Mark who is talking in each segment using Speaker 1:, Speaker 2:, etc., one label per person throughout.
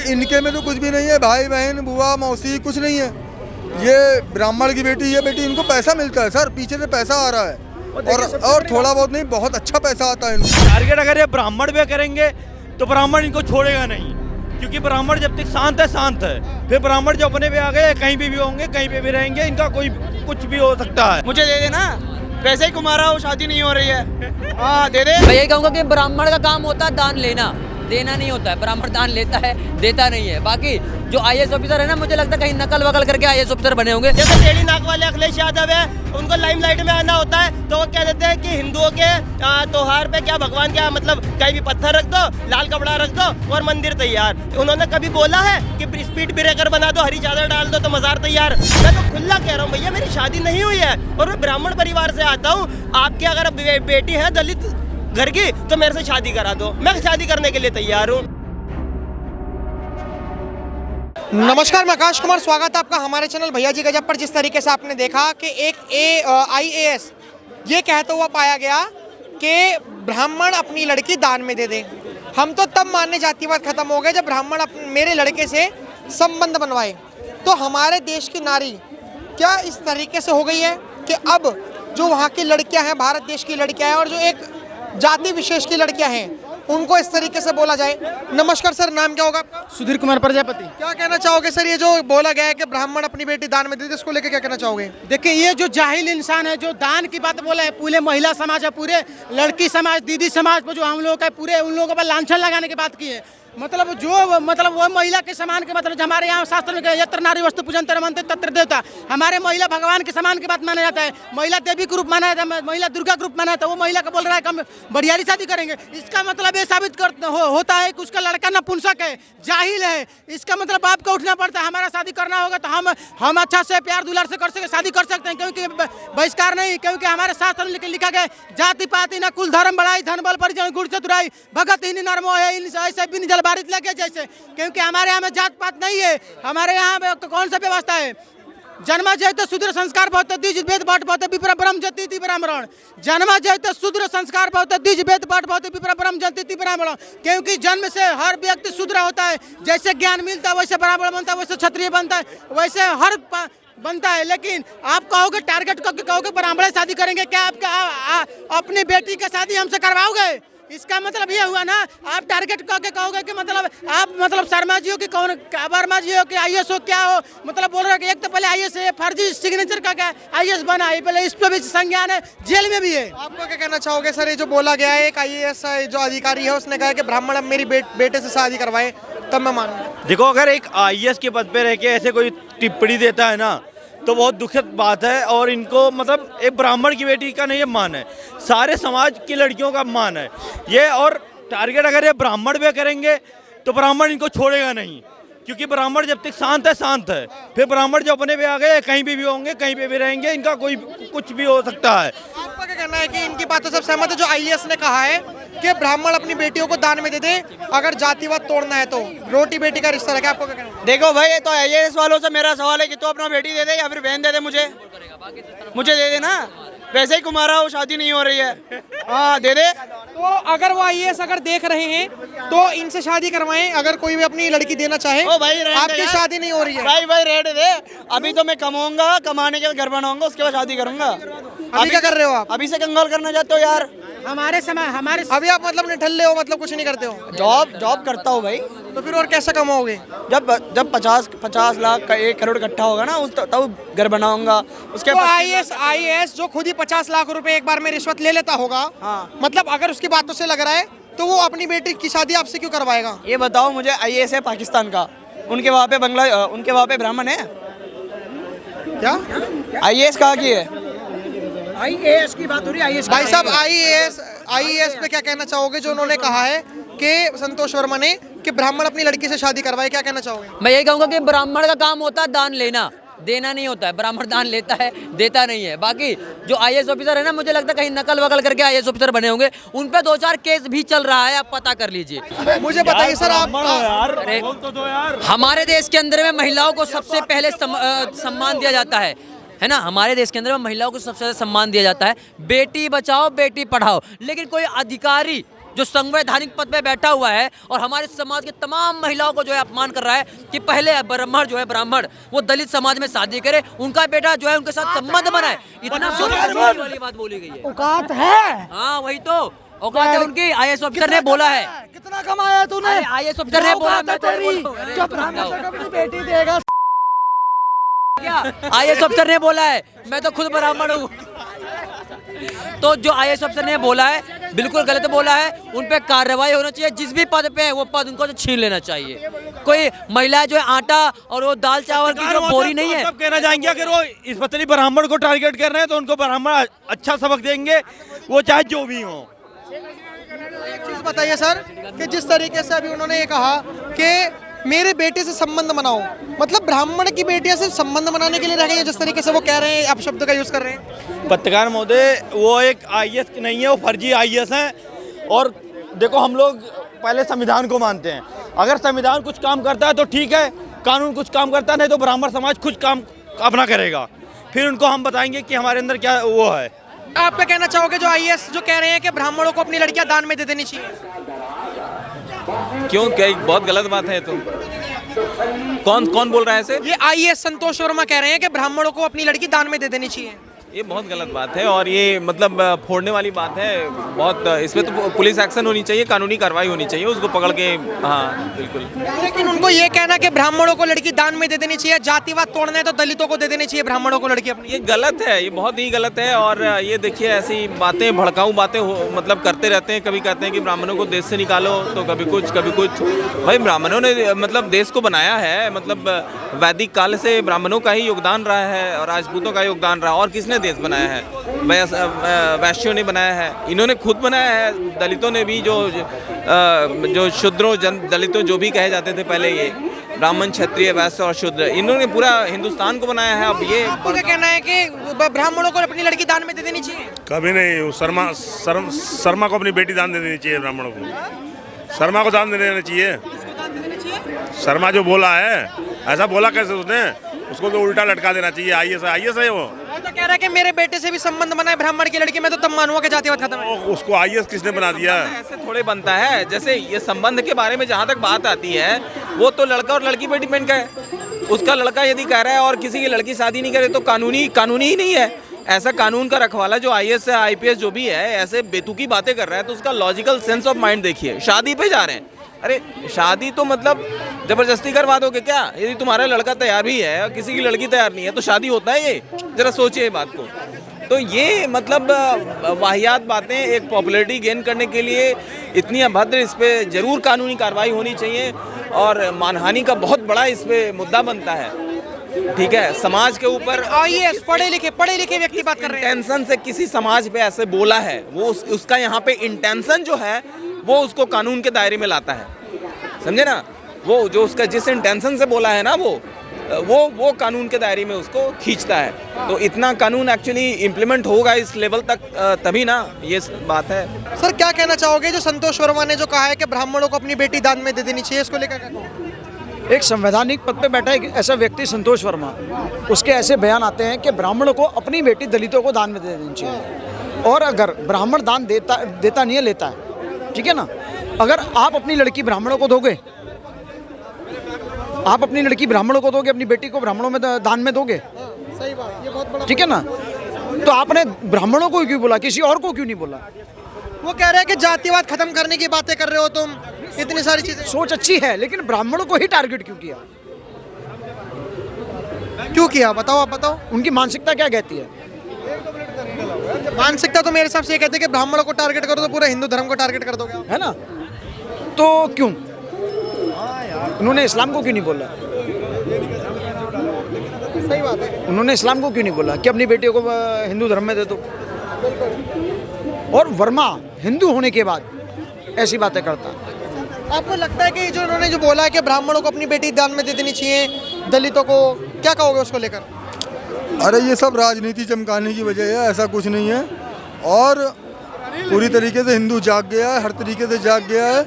Speaker 1: इनके में तो कुछ भी नहीं है, भाई बहन बुआ मौसी कुछ नहीं है। ये ब्राह्मण की बेटी, ये बेटी, इनको पैसा मिलता है सर, पीछे से पैसा आ रहा है और थोड़ा बहुत नहीं, बहुत अच्छा पैसा आता है इनको।
Speaker 2: टारगेट अगर ये ब्राह्मण भी करेंगे तो ब्राह्मण इनको छोड़ेगा नहीं, क्योंकि ब्राह्मण जब तक शांत है। फिर ब्राह्मण जो अपने पे आ गए, कहीं भी होंगे, कहीं पे भी रहेंगे, इनका कोई कुछ भी हो सकता है।
Speaker 3: मुझे दे देना, वैसे ही कुमारा हो, शादी नहीं हो रही है। हाँ दे दे।
Speaker 4: मैं यही कहूँगा कि ब्राह्मण का काम होता है दान लेना, देना नहीं होता है। ब्राह्मण दान लेता है, देता नहीं है। बाकी जो IAS ऑफिसर है ना, मुझे लगता है कहीं नकल वकल करके IAS ऑफिसर बने होंगे।
Speaker 3: जैसे टेढ़ी नाक वाले अखिलेश यादव है, उनको लाइमलाइट में आना होता है तो वो कह देते हैं कि हिंदुओं के त्योहार पे क्या भगवान क्या मतलब कहीं भी पत्थर रख दो, लाल कपड़ा रख दो और मंदिर तैयार। उन्होंने कभी बोला है कि स्पीड ब्रेकर बना दो, हरी चादर डाल दो तो मजार तैयार? मैं तो खुला कह रहा हूँ भैया, मेरी शादी नहीं हुई है और मैं ब्राह्मण परिवार से आता हूँ। आपकी अगर बेटी है दलित घर की तो मेरे से शादी करा दो, मैं शादी करने के लिए तैयार हूँ।
Speaker 5: नमस्कार, मैं आकाश कुमार, स्वागत है आपका हमारे चैनल भैया जी गजब पर। जिस तरीके से आपने देखा कि एक IAS ये कहता हुआ पाया गया कि ब्राह्मण अपनी लड़की दान में दे दे। हम तो तब मानने जातिवाद खत्म हो गए जब ब्राह्मण मेरे लड़के से संबंध बनवाए। तो हमारे देश की नारी क्या इस तरीके से हो गई है कि अब जो वहाँ की लड़कियाँ हैं, भारत देश की लड़कियाँ हैं और जो एक जाति विशेष की लड़कियाँ हैं, उनको इस तरीके से बोला जाए। नमस्कार सर, नाम क्या होगा आपका?
Speaker 6: सुधीर कुमार प्रजापति।
Speaker 5: क्या कहना चाहोगे सर, ये जो बोला गया है कि ब्राह्मण अपनी बेटी दान में दे दे, इसको लेकर क्या कहना चाहोगे?
Speaker 6: देखिए, ये जो जाहिल इंसान है जो दान की बात बोला है, पूरे महिला समाज है, पूरे लड़की समाज, दीदी समाज पर जो हम लोग है, पूरे उन लोगों पर लांछन लगाने की बात की है। मतलब वो महिला के समान के मतलब हमारे यहाँ शास्त्र में यत्र नारी वस्तु पूजन मनते तत्र देवता, हमारे महिला भगवान के समान की बात माना जाता है। महिला देवी के रूप माना जाता है, महिला दुर्गा के रूप माना जाता है। वो महिला का बोल रहा है कि हम बढ़ियारी शादी करेंगे, इसका मतलब ये साबित होता है कि उसका लड़का नपुंसक है, जाहिल है। इसका मतलब बाप को उठना पड़ता है। हमारा शादी करना होगा तो हम अच्छा से प्यार दुलार से कर सके शादी कर सकते हैं, क्योंकि बहिष्कार नहीं, क्योंकि हमारे शास्त्र में लिखा गया जाति पाति न कुल धर्म बढ़ाई, धन बल परिजन गुण चतुराई, भगत ही नरमो है ऐसे बिन जल बारिश लगे जैसे। क्योंकि हमारे यहाँ में जात पात नहीं है। हमारे यहाँ कौन सा व्यवस्था है? जन्मा जयते शूद्र संस्कार भवते द्विज वेद पाठ भवते विप्र ब्रह्म जति ब्राह्मण। जन्मा जयते शूद्र संस्कार भवते द्विज वेद पाठ भवते विप्र ब्रह्म जति ब्राह्मण। क्योंकि जन्म से हर व्यक्ति शूद्र होता है। जैसे ज्ञान मिलता है वैसे ब्राह्मण बनता है, वैसे क्षत्रिय बनता है, वैसे हर बनता है। लेकिन आप कहोगे टारगेट करके कहोगे ब्राह्मण शादी करेंगे, क्या आपका अपनी बेटी की शादी हमसे करवाओगे? इसका मतलब ये हुआ ना, आप टारगेट करके कहोगे कि मतलब आप मतलब शर्मा जी हो कि कौन, वर्मा जी हो कि IAS हो, क्या हो? मतलब बोल रहे हो कि एक तो पहले IAS है, फर्जी सिग्नेचर का क्या IAS बना है, पहले इस पे भी संज्ञान है, जेल में भी है।
Speaker 5: आपको क्या कहना चाहोगे सर, ये जो बोला गया है, एक IAS जो अधिकारी है उसने कहा कि ब्राह्मण अब मेरी बेटे से शादी करवाए तब मैं मानूं?
Speaker 2: देखो, अगर एक IAS के पद पे रह के ऐसे कोई टिप्पणी देता है ना, तो बहुत दुखद बात है। और इनको मतलब एक ब्राह्मण की बेटी का नहीं मान है, सारे समाज की लड़कियों का मान है ये। और टारगेट अगर ये ब्राह्मण भी करेंगे तो ब्राह्मण इनको छोड़ेगा नहीं, क्योंकि ब्राह्मण जब तक शांत है। फिर ब्राह्मण जो अपने पे आ गए, कहीं भी होंगे, कहीं पे भी रहेंगे, इनका कोई कुछ भी हो सकता है।
Speaker 5: आपका क्या कहना है कि इनकी बातों से सहमत है जो IAS ने कहा है कि ब्राह्मण अपनी बेटियों को दान में दे दे, अगर जातिवाद तोड़ना है तो रोटी बेटी का रिश्ता रखे? आपको क्या कहना है?
Speaker 3: देखो भाई, ये तो IAS वालों से मेरा सवाल है कि तो अपना बेटी दे दे या फिर बहन दे दे, मुझे दे देना, वैसे ही कुमारा हो, शादी नहीं हो रही है। हाँ दे दे।
Speaker 5: तो अगर वो IAS अगर देख रहे हैं तो इनसे शादी करवाएं, अगर कोई भी अपनी लड़की देना चाहे।
Speaker 3: ओ भाई,
Speaker 5: आपकी शादी नहीं हो रही है
Speaker 3: भाई रहने दे। अभी तो मैं कमाऊंगा, कमाने के बाद घर बनाऊंगा, उसके बाद शादी करूंगा।
Speaker 5: अभी क्या कर रहे हो आप?
Speaker 3: अभी से कंगाल करना चाहते हो यार?
Speaker 6: हमारे
Speaker 5: अभी आप मतलब निठल्ले हो, मतलब कुछ नहीं करते हो?
Speaker 3: जॉब करता हूँ भाई।
Speaker 5: तो फिर और कैसे कमाओगे?
Speaker 3: जब 50 लाख का 1 करोड़ इकट्ठा होगा ना, तब घर बनाऊंगा। उसके
Speaker 5: तो IAS जो खुद ही 50 लाख रुपए एक बार में रिश्वत ले लेता होगा,
Speaker 3: हाँ।
Speaker 5: मतलब अगर उसकी बातों से लग रहा है तो वो अपनी बेटी की शादी आपसे क्यों करवाएगा?
Speaker 3: ये बताओ मुझे, IAS है पाकिस्तान का, उनके वहाँ पे ब्राह्मण है
Speaker 5: क्या?
Speaker 3: IAS कहाँ की है?
Speaker 6: IAS की बात हो रही है। IAS
Speaker 5: भाई साहब, IAS पे क्या कहना चाहोगे जो उन्होंने कहा है कि संतोष वर्मा ने कि ब्राह्मण अपनी लड़की से शादी करवाए, क्या कहना चाहोगे?
Speaker 4: मैं यही कहूँगा कि ब्राह्मण का काम होता है दान लेना, देना नहीं होता है। ब्राह्मण दान लेता है, देता नहीं है। बाकी जो IAS ऑफिसर है ना, मुझे लगता है कहीं नकल वकल करके IAS ऑफिसर बने होंगे। उन पे 2-4 केस भी चल रहा है, आप पता कर लीजिए।
Speaker 5: मुझे बताइए सर, आप
Speaker 4: अरे हमारे देश के अंदर में महिलाओं को सबसे पहले सम्मान दिया जाता है ना। हमारे देश के अंदर में महिलाओं को सबसे ज्यादा सम्मान दिया जाता है, बेटी बचाओ बेटी पढ़ाओ। लेकिन कोई अधिकारी जो संवैधानिक पद पे बैठा हुआ है और हमारे समाज के तमाम महिलाओं को जो है अपमान कर रहा है कि पहले ब्राह्मण जो है ब्राह्मण वो दलित समाज में शादी करे, उनका बेटा जो है उनके साथ संबंध बनाए। इतना वाली बात बोली गई है।
Speaker 6: औकात है,
Speaker 4: हाँ वही तो औकात है उनकी। आईएएस ऑफिसर ने बोला है।
Speaker 6: कितना कमाया तूने?
Speaker 4: आईएएस ऑफिसर ने बोला, मैं तो
Speaker 6: तेरी जो ब्राह्मण को अपनी बेटी देगा।
Speaker 4: क्या आईएएस ऑफिसर ने बोला है? मैं तो खुद ब्राह्मण हूँ। तो जो आईएएस ऑफिसर ने बोला है बिल्कुल गलत बोला है। उन पे कार्रवाई होना चाहिए। जिस भी पद पे है वो पद उनको छीन लेना चाहिए। कोई महिला जो है आटा और वो दाल चावल की जो बोरी नहीं है।
Speaker 2: सब कहना चाहेंगे अगर वो इस पतली ब्राह्मण को टारगेट कर रहे हैं तो उनको ब्राह्मण अच्छा सबक देंगे, वो चाहे जो भी हो।
Speaker 5: एक चीज बताइए सर कि जिस तरीके से अभी उन्होंने ये कहा कि मेरे बेटे से संबंध बनाओ, मतलब ब्राह्मण की बेटियां सिर्फ संबंध बनाने के लिए रह गई हैं, जिस तरीके से वो कह रहे हैं, आप शब्द का यूज कर रहे हैं।
Speaker 2: पत्रकार महोदय वो एक आईएएस नहीं है, वो फर्जी आईएएस हैं। और देखो हम लोग पहले संविधान को मानते हैं। अगर संविधान कुछ काम करता है तो ठीक है, कानून कुछ काम करता है, नहीं तो ब्राह्मण समाज कुछ काम अपना करेगा, फिर उनको हम बताएंगे कि हमारे अंदर क्या वो है।
Speaker 5: आप क्या कहना चाहोगे जो आईएएस जो कह रहे हैं कि ब्राह्मणों को अपनी लड़कियां दान में दे देनी चाहिए?
Speaker 7: क्यों, क्या बहुत गलत बात है। तो कौन बोल रहा है ऐसे?
Speaker 5: ये आईएएस संतोष वर्मा कह रहे हैं कि ब्राह्मणों को अपनी लड़की दान में दे देनी चाहिए।
Speaker 7: ये बहुत गलत बात है और ये मतलब फोड़ने वाली बात है बहुत। इसमें तो पुलिस एक्शन होनी चाहिए, कानूनी कार्रवाई होनी चाहिए, उसको पकड़ के। हाँ बिल्कुल।
Speaker 5: लेकिन उनको ये कहना कि ब्राह्मणों को लड़की दान में दे देनी चाहिए, जातिवाद तोड़ना है तो दलितों को दे देनी चाहिए ब्राह्मणों को लड़की अपनी,
Speaker 7: ये गलत है, ये बहुत ही गलत है। और ये देखिए ऐसी बातें, भड़काऊ बातें मतलब करते रहते हैं। कभी कहते हैं कि ब्राह्मणों को देश से निकालो, तो कभी कुछ कभी कुछ। भाई ब्राह्मणों ने मतलब देश को बनाया है, मतलब वैदिक काल से ब्राह्मणों का ही योगदान रहा है और राजपूतों का योगदान रहा। और किसने देश बनाया है? वैश्यों ने बनाया है, इन्होंने खुद बनाया है। दलितों ने भी जो शूद्रों दलितों जो भी कहे जाते थे पहले, ये ब्राह्मण क्षत्रिय वैश्य और शूद्र, इन्होंने पूरा हिंदुस्तान को बनाया है। अब ये
Speaker 5: आपको क्या कहना है कि ब्राह्मणों को अपनी लड़की दान में दे देनी चाहिए?
Speaker 8: कभी नहीं। शर्मा को अपनी बेटी दान दे देनी चाहिए। ब्राह्मणों को शर्मा को दान दे देना चाहिए। शर्मा जो बोला है, ऐसा बोला कैसे उसने? उसको तो उल्टा लटका देना चाहिए। आईएएस है वो।
Speaker 5: तो कह रहा है कि मेरे बेटे से भी संबंध बनाए ब्राह्मण की लड़की में, तो तब मानूंगा कि जातिवाद खत्म है।
Speaker 8: उसको आईएएस किसने बना दिया?
Speaker 7: ऐसे थोड़े बनता है। जैसे ये संबंध के बारे में जहाँ तक बात आती है, वो तो लड़का और लड़की पे डिपेंड का है। उसका लड़का यदि कह रहा है और किसी की लड़की शादी नहीं करे तो कानूनी ही नहीं है। ऐसा कानून का रखवाला जो आईएएस है, आईपीएस जो भी है, ऐसे बेतुकी बातें कर रहा है, तो उसका लॉजिकल सेंस ऑफ माइंड देखिए। शादी पे जा रहे हैं, अरे शादी तो मतलब जबरदस्ती करवा दोगे क्या? यदि तुम्हारा लड़का तैयार भी है और किसी की लड़की तैयार नहीं है तो शादी होता है? ये जरा सोचिए ये बात को। तो ये मतलब वाहियात बातें एक पॉपुलैरिटी गेन करने के लिए इतनी अभद्र, इस पे जरूर कानूनी कार्रवाई होनी चाहिए। और मानहानि का बहुत बड़ा इस पे मुद्दा बनता है, ठीक है, समाज के ऊपर।
Speaker 5: आईएएस पढ़े लिखे व्यक्ति बात कर रहे हैं।
Speaker 7: इंटेंशन से किसी समाज पे ऐसे बोला है, वो उसका यहाँ पे इंटेंशन जो है वो उसको कानून के दायरे में लाता है, समझे ना? वो जो उसका जिस इंटेंशन से बोला है ना, वो कानून के दायरे में उसको खींचता है। तो इतना कानून एक्चुअली इम्प्लीमेंट होगा इस लेवल तक तभी ना, ये बात है।
Speaker 5: सर क्या कहना चाहोगे जो संतोष वर्मा ने जो कहा है कि ब्राह्मणों को अपनी बेटी दान में दे देनी चाहिए, इसको लेकर क्या कहोगे?
Speaker 6: एक संवैधानिक पद पे बैठा एक ऐसा व्यक्ति संतोष वर्मा, उसके ऐसे बयान आते हैं कि ब्राह्मणों को अपनी बेटी दलितों को दान में दे देनी चाहिए। और अगर ब्राह्मण दान देता नहीं है, लेता है, ठीक है ना? अगर आप अपनी लड़की ब्राह्मणों को दोगे, अपनी बेटी को ब्राह्मणों में दान में दोगे,
Speaker 5: सही बात, ये बहुत बड़ा,
Speaker 6: ठीक है ना? तो आपने ब्राह्मणों को क्यों बोला, किसी और को क्यों नहीं बोला?
Speaker 5: वो कह रहे हैं कि जातिवाद खत्म करने की बातें कर रहे हो तुम, इतनी सारी चीजें।
Speaker 6: सोच अच्छी है, लेकिन ब्राह्मणों को ही टारगेट क्यों किया? बताओ, आप बताओ, उनकी मानसिकता क्या कहती है?
Speaker 5: मानसिकता तो मेरे हिसाब से ये कहते हैं कि ब्राह्मणों को टारगेट करो तो पूरा हिंदू धर्म को टारगेट कर दोगे,
Speaker 6: है ना? तो क्यों उन्होंने इस्लाम को क्यों नहीं बोला?
Speaker 5: सही बात है।
Speaker 6: उन्होंने इस्लाम को क्यों नहीं बोला कि अपनी बेटियों को हिंदू धर्म में दे दो? और वर्मा हिंदू होने के बाद ऐसी बातें करता है।
Speaker 5: आपको लगता है कि जो उन्होंने जो बोला है कि ब्राह्मणों को अपनी बेटी दान में दे देनी चाहिए, दलितों को, क्या कहोगे उसको लेकर?
Speaker 1: अरे ये सब राजनीति चमकाने की वजह है, ऐसा कुछ नहीं है। और पूरी तरीके से हिंदू जाग गया है, हर तरीके से जाग गया है।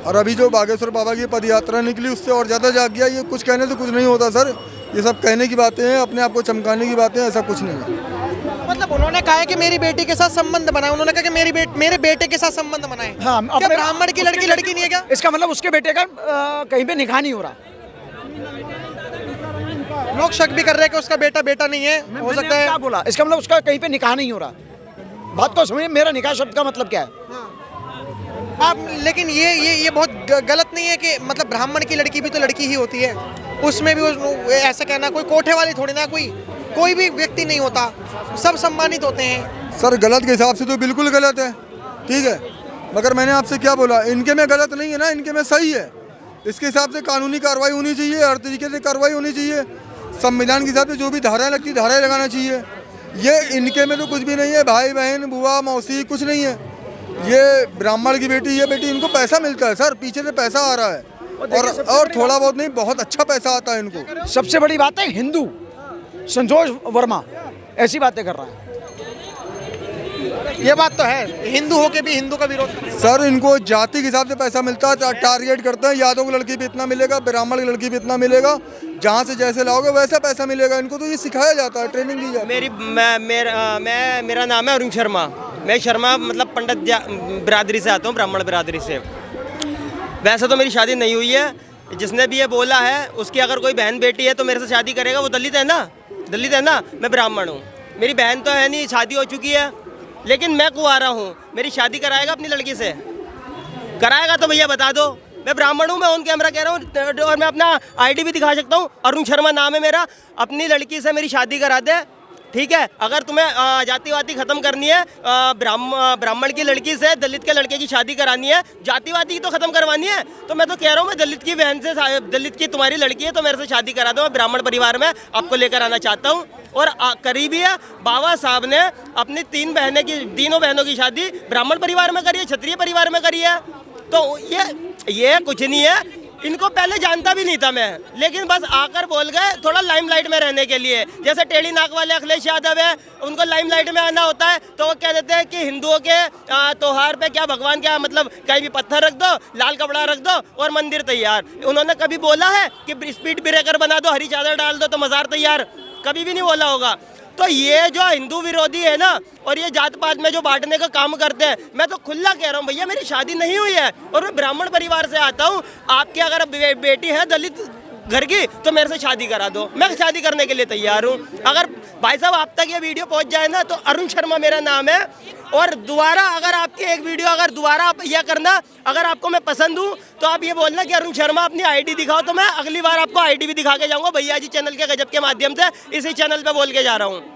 Speaker 1: और अभी जो बागेश्वर बाबा की पद यात्रा निकली उससे और ज़्यादा जाग गया। ये कुछ कहने से कुछ नहीं होता सर, ये सब कहने की बातें हैं, अपने आप को चमकाने की बातें हैं, ऐसा कुछ नहीं है।
Speaker 5: मतलब उन्होंने कहा है कि मेरी बेटी के साथ संबंध बनाए, उन्होंने कहा कि मेरे बेटे के साथ संबंध बनाए।
Speaker 9: हाँ,
Speaker 5: क्या
Speaker 9: अपने-
Speaker 5: ब्राह्मण की लड़की नहीं है क्या?
Speaker 9: इसका मतलब उसके बेटे का कहीं पे निकाह नहीं हो रहा।
Speaker 5: लोग शक भी कर रहे हैं कि उसका बेटा नहीं है, हो सकता है।
Speaker 9: क्या बोला, इसका मतलब उसका कहीं पे निकाह नहीं हो रहा। बात को समझिए, मेरा निकाह शब्द का मतलब क्या है।
Speaker 5: आप लेकिन ये बहुत गलत नहीं है कि मतलब ब्राह्मण की लड़की भी तो लड़की ही होती है, उसमें भी ऐसा कहना, कोई कोठे वाली थोड़ी ना, कोई भी व्यक्ति नहीं होता, सब सम्मानित होते हैं।
Speaker 1: सर गलत के हिसाब से तो बिल्कुल गलत है, ठीक है, मगर मैंने आपसे क्या बोला, इनके में गलत नहीं है ना, इनके में सही है। इसके हिसाब से कानूनी कार्रवाई होनी चाहिए, हर तरीके से कार्रवाई होनी चाहिए। संविधान के हिसाब से जो भी धाराएं लगती धाराएं लगाना चाहिए। ये इनके में तो कुछ भी नहीं है, भाई बहन बुआ मौसी कुछ नहीं है। ये ब्राह्मण की बेटी, ये बेटी, इनको पैसा मिलता है सर, पीछे से पैसा आ रहा है, और थोड़ा बहुत नहीं, बहुत अच्छा पैसा आता है इनको।
Speaker 9: सबसे बड़ी बात है हिंदू संतोष वर्मा ऐसी बातें कर रहा है।
Speaker 5: ये बात तो है, हिंदू होके भी हिंदू का विरोध कर रहे हैं।
Speaker 1: सर इनको जाति के हिसाब से पैसा मिलता है, टारगेट करते हैं, यादव की लड़की पे इतना मिलेगा, ब्राह्मण की लड़की पे इतना मिलेगा, जहाँ से जैसे लाओगे वैसा पैसा मिलेगा। इनको तो ये सिखाया जाता है, ट्रेनिंग दी जाती है।
Speaker 3: मेरा नाम है अरुण शर्मा। मैं शर्मा मतलब पंडित बिरादरी से आता हूँ, ब्राह्मण बिरादरी से। वैसे तो मेरी शादी नहीं हुई है, जिसने भी ये बोला है उसकी अगर कोई बहन बेटी है तो मेरे से शादी करेगा, वो दलित है ना, मैं ब्राह्मण हूँ, मेरी बहन तो है नहीं, शादी हो चुकी है, लेकिन मैं कुंवारा हूँ, मेरी शादी कराएगा अपनी लड़की से? कराएगा तो भैया बता दो। मैं ब्राह्मण हूँ, मैं ऑन कैमरा कह रहा हूँ, और मैं अपना आईडी भी दिखा सकता हूँ, अरुण शर्मा नाम है मेरा। अपनी लड़की से मेरी शादी करा दे, ठीक है। अगर तुम्हें जातिवादी खत्म करनी है, ब्राह्मण की लड़की से दलित के लड़के की शादी करानी है, जातिवादी तो खत्म करवानी है, तो मैं तो कह रहा हूँ मैं दलित की बहन से, दलित की तुम्हारी लड़की है तो मेरे से शादी करा दो। मैं ब्राह्मण परिवार में आपको लेकर आना चाहता हूँ, और करीबी है बाबा साहब ने अपनी तीनों बहनों की शादी ब्राह्मण परिवार में करी है, क्षत्रिय परिवार में करी है। तो ये कुछ नहीं है, इनको पहले जानता भी नहीं था मैं, लेकिन बस आकर बोल गए थोड़ा लाइमलाइट में रहने के लिए। जैसे टेढ़ी नाक वाले अखिलेश यादव है, उनको लाइमलाइट में आना होता है तो वो कह देते हैं कि हिंदुओं के त्योहार पे क्या भगवान क्या मतलब कहीं भी पत्थर रख दो, लाल कपड़ा रख दो और मंदिर तैयार। उन्होंने कभी बोला है कि स्पीड ब्रेकर बना दो, हरी चादर डाल दो तो मज़ार तैयार? कभी भी नहीं बोला होगा। तो ये जो हिंदू विरोधी है ना, और ये जात पात में जो बांटने का काम करते हैं, मैं तो खुला कह रहा हूँ भैया मेरी शादी नहीं हुई है और मैं ब्राह्मण परिवार से आता हूँ। आपकी अगर बेटी है दलित घर की तो मेरे से शादी करा दो, मैं शादी करने के लिए तैयार हूँ। अगर भाई साहब आप तक ये वीडियो पहुँच जाए ना, तो अरुण शर्मा मेरा नाम है, और दोबारा अगर आपकी एक वीडियो अगर दोबारा आप यह करना, अगर आपको मैं पसंद हूँ तो आप ये बोलना कि अरुण शर्मा अपनी आईडी दिखाओ, तो मैं अगली बार आपको आईडी भी दिखा के जाऊँगा। भैया जी चैनल के गजब के माध्यम से इसी चैनल पे बोल के जा रहा हूँ।